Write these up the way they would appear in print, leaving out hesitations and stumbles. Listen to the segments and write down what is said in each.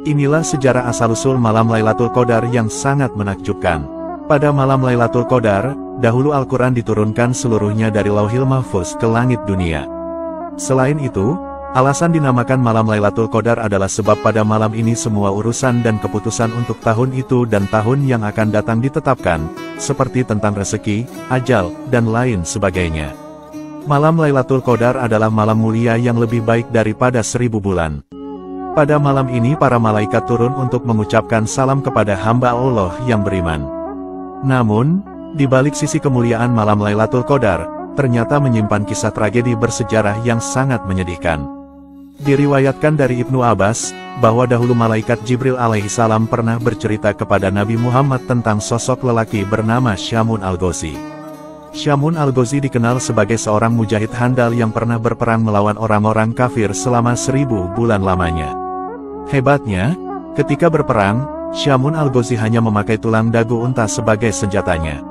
Inilah sejarah asal-usul malam Lailatul Qadar yang sangat menakjubkan. Pada malam Lailatul Qadar, dahulu Al-Quran diturunkan seluruhnya dari Lauhil Mahfuz ke langit dunia. Selain itu, alasan dinamakan malam Lailatul Qadar adalah sebab pada malam ini semua urusan dan keputusan untuk tahun itu dan tahun yang akan datang ditetapkan, seperti tentang rezeki, ajal, dan lain sebagainya. Malam Lailatul Qadar adalah malam mulia yang lebih baik daripada 1000 bulan. Pada malam ini para malaikat turun untuk mengucapkan salam kepada hamba Allah yang beriman. Namun, di balik sisi kemuliaan malam Lailatul Qadar, ternyata menyimpan kisah tragedi bersejarah yang sangat menyedihkan. Diriwayatkan dari Ibnu Abbas, bahwa dahulu malaikat Jibril alaihissalam pernah bercerita kepada Nabi Muhammad tentang sosok lelaki bernama Syamun al-Ghazi. Syamun al-Ghazi dikenal sebagai seorang mujahid handal yang pernah berperang melawan orang-orang kafir selama 1000 bulan lamanya. Hebatnya, ketika berperang, Syamun al-Ghazi hanya memakai tulang dagu unta sebagai senjatanya.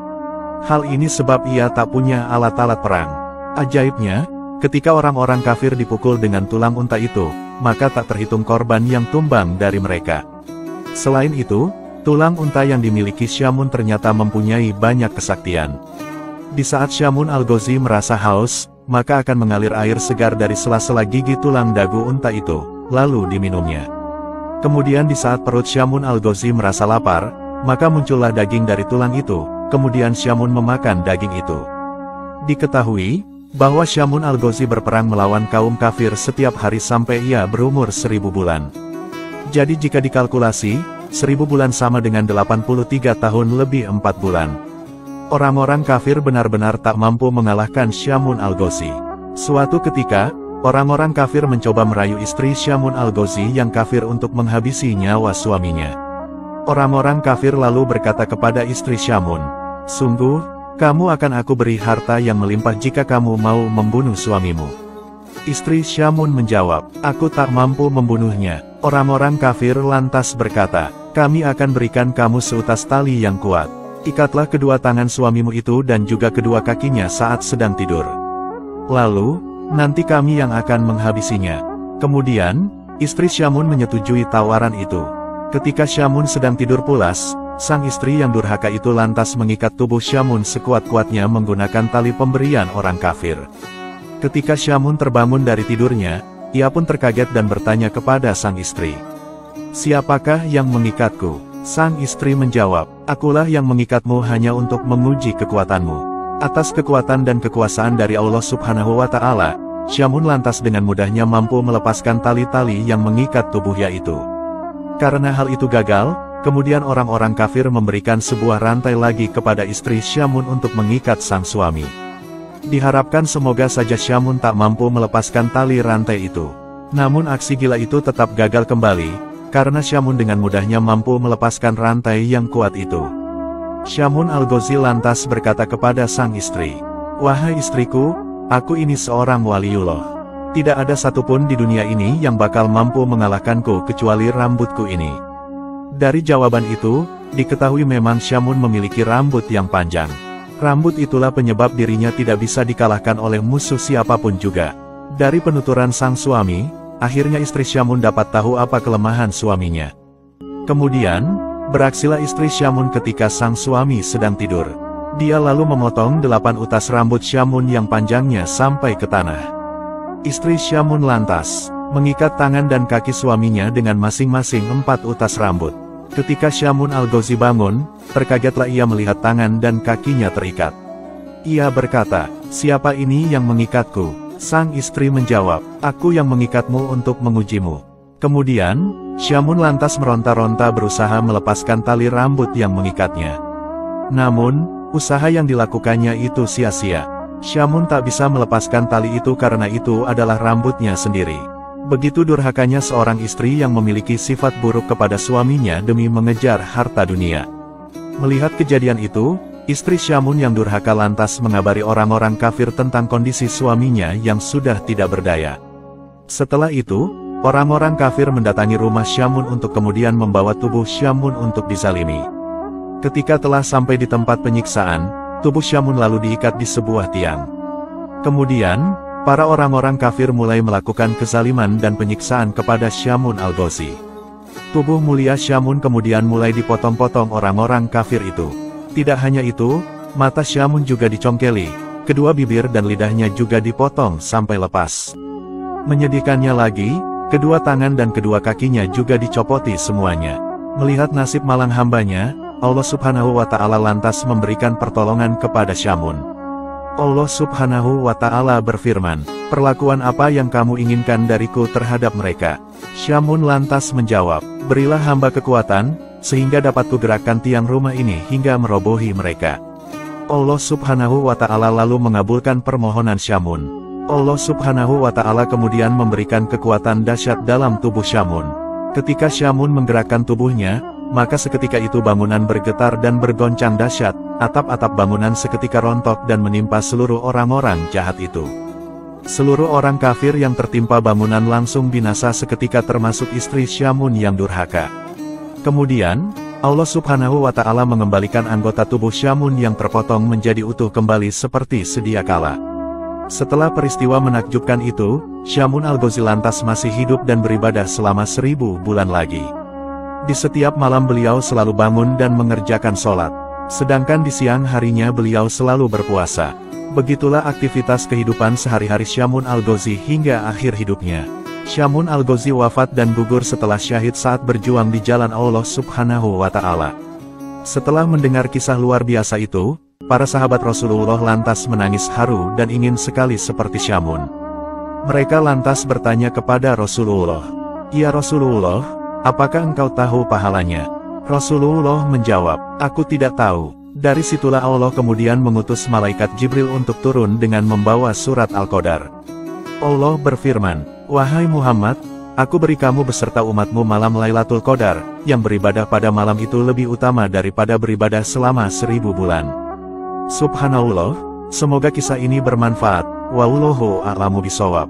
Hal ini sebab ia tak punya alat-alat perang. Ajaibnya, ketika orang-orang kafir dipukul dengan tulang unta itu, maka tak terhitung korban yang tumbang dari mereka. Selain itu, tulang unta yang dimiliki Syamun ternyata mempunyai banyak kesaktian. Di saat Syamun al-Ghazi merasa haus, maka akan mengalir air segar dari sela-sela gigi tulang dagu unta itu, lalu diminumnya. Kemudian di saat perut Syamun al-Ghazi merasa lapar, maka muncullah daging dari tulang itu, kemudian Syamun memakan daging itu. Diketahui, bahwa Syamun al-Ghazi berperang melawan kaum kafir setiap hari sampai ia berumur 1000 bulan. Jadi jika dikalkulasi, 1000 bulan sama dengan 83 tahun lebih 4 bulan. Orang-orang kafir benar-benar tak mampu mengalahkan Syamun al-Ghazi. Suatu ketika, orang-orang kafir mencoba merayu istri Syamun al-Ghazi yang kafir untuk menghabisi nyawa suaminya. Orang-orang kafir lalu berkata kepada istri Syamun, "Sungguh, kamu akan aku beri harta yang melimpah jika kamu mau membunuh suamimu." Istri Syamun menjawab, "Aku tak mampu membunuhnya." Orang-orang kafir lantas berkata, "Kami akan berikan kamu seutas tali yang kuat. Ikatlah kedua tangan suamimu itu dan juga kedua kakinya saat sedang tidur. Lalu, nanti kami yang akan menghabisinya." Kemudian, istri Syamun menyetujui tawaran itu. Ketika Syamun sedang tidur pulas, sang istri yang durhaka itu lantas mengikat tubuh Syamun sekuat-kuatnya menggunakan tali pemberian orang kafir. Ketika Syamun terbangun dari tidurnya, ia pun terkaget dan bertanya kepada sang istri, "Siapakah yang mengikatku?" Sang istri menjawab, "Akulah yang mengikatmu hanya untuk menguji kekuatanmu." Atas kekuatan dan kekuasaan dari Allah Subhanahu wa Ta'ala, Syamun lantas dengan mudahnya mampu melepaskan tali-tali yang mengikat tubuhnya itu. Karena hal itu gagal, kemudian orang-orang kafir memberikan sebuah rantai lagi kepada istri Syamun untuk mengikat sang suami. Diharapkan semoga saja Syamun tak mampu melepaskan tali rantai itu. Namun aksi gila itu tetap gagal kembali, karena Syamun dengan mudahnya mampu melepaskan rantai yang kuat itu. Syamun al-Ghazi lantas berkata kepada sang istri, "Wahai istriku, aku ini seorang waliullah. Tidak ada satupun di dunia ini yang bakal mampu mengalahkanku kecuali rambutku ini." Dari jawaban itu, diketahui memang Syamun memiliki rambut yang panjang. Rambut itulah penyebab dirinya tidak bisa dikalahkan oleh musuh siapapun juga. Dari penuturan sang suami, akhirnya istri Syamun dapat tahu apa kelemahan suaminya. Kemudian, beraksilah istri Syamun ketika sang suami sedang tidur. Dia lalu memotong 8 utas rambut Syamun yang panjangnya sampai ke tanah. Istri Syamun lantas mengikat tangan dan kaki suaminya dengan masing-masing 4 utas rambut. Ketika Syamun al-Ghazi bangun, terkagetlah ia melihat tangan dan kakinya terikat. Ia berkata, "Siapa ini yang mengikatku?" Sang istri menjawab, "Aku yang mengikatmu untuk mengujimu." Kemudian, Syamun lantas meronta-ronta berusaha melepaskan tali rambut yang mengikatnya. Namun, usaha yang dilakukannya itu sia-sia. Syamun tak bisa melepaskan tali itu karena itu adalah rambutnya sendiri. Begitu durhakanya seorang istri yang memiliki sifat buruk kepada suaminya demi mengejar harta dunia. Melihat kejadian itu, istri Syamun yang durhaka lantas mengabari orang-orang kafir tentang kondisi suaminya yang sudah tidak berdaya. Setelah itu, orang-orang kafir mendatangi rumah Syamun untuk kemudian membawa tubuh Syamun untuk dizalimi. Ketika telah sampai di tempat penyiksaan, tubuh Syamun lalu diikat di sebuah tiang. Kemudian, para orang-orang kafir mulai melakukan kezaliman dan penyiksaan kepada Syamun al-Ghazi. Tubuh mulia Syamun kemudian mulai dipotong-potong orang-orang kafir itu. Tidak hanya itu, mata Syamun juga dicongkeli, kedua bibir dan lidahnya juga dipotong sampai lepas. Menyedihkannya lagi, kedua tangan dan kedua kakinya juga dicopoti semuanya. Melihat nasib malang hambanya, Allah Subhanahu wa Ta'ala lantas memberikan pertolongan kepada Syamun. Allah Subhanahu wa Ta'ala berfirman, "Perlakuan apa yang kamu inginkan dariku terhadap mereka?" Syamun lantas menjawab, "Berilah hamba kekuatan, sehingga dapat kugerakkan tiang rumah ini hingga merobohi mereka." Allah Subhanahu wa Ta'ala lalu mengabulkan permohonan Syamun. Allah Subhanahu wa Ta'ala kemudian memberikan kekuatan dahsyat dalam tubuh Syamun. Ketika Syamun menggerakkan tubuhnya, maka seketika itu bangunan bergetar dan bergoncang dahsyat, atap-atap bangunan seketika rontok dan menimpa seluruh orang-orang jahat itu. Seluruh orang kafir yang tertimpa bangunan langsung binasa seketika termasuk istri Syamun yang durhaka. Kemudian, Allah Subhanahu wa Ta'ala mengembalikan anggota tubuh Syamun yang terpotong menjadi utuh kembali seperti sedia kala. Setelah peristiwa menakjubkan itu, Syamun Al-Ghazi lantas masih hidup dan beribadah selama 1000 bulan lagi. Di setiap malam beliau selalu bangun dan mengerjakan sholat. Sedangkan di siang harinya beliau selalu berpuasa. Begitulah aktivitas kehidupan sehari-hari Syamun Al-Ghazi hingga akhir hidupnya. Syamun Al-Ghazi wafat dan gugur setelah syahid saat berjuang di jalan Allah Subhanahu wa Ta'ala. Setelah mendengar kisah luar biasa itu, para sahabat Rasulullah lantas menangis haru dan ingin sekali seperti Syamun. Mereka lantas bertanya kepada Rasulullah, "Ya Rasulullah, apakah engkau tahu pahalanya?" Rasulullah menjawab, "Aku tidak tahu." Dari situlah Allah kemudian mengutus malaikat Jibril untuk turun dengan membawa surat Al-Qadar. Allah berfirman, "Wahai Muhammad, aku beri kamu beserta umatmu malam Lailatul Qadar, yang beribadah pada malam itu lebih utama daripada beribadah selama 1000 bulan. Subhanallah, semoga kisah ini bermanfaat. Wallahu a'lamu bishawab.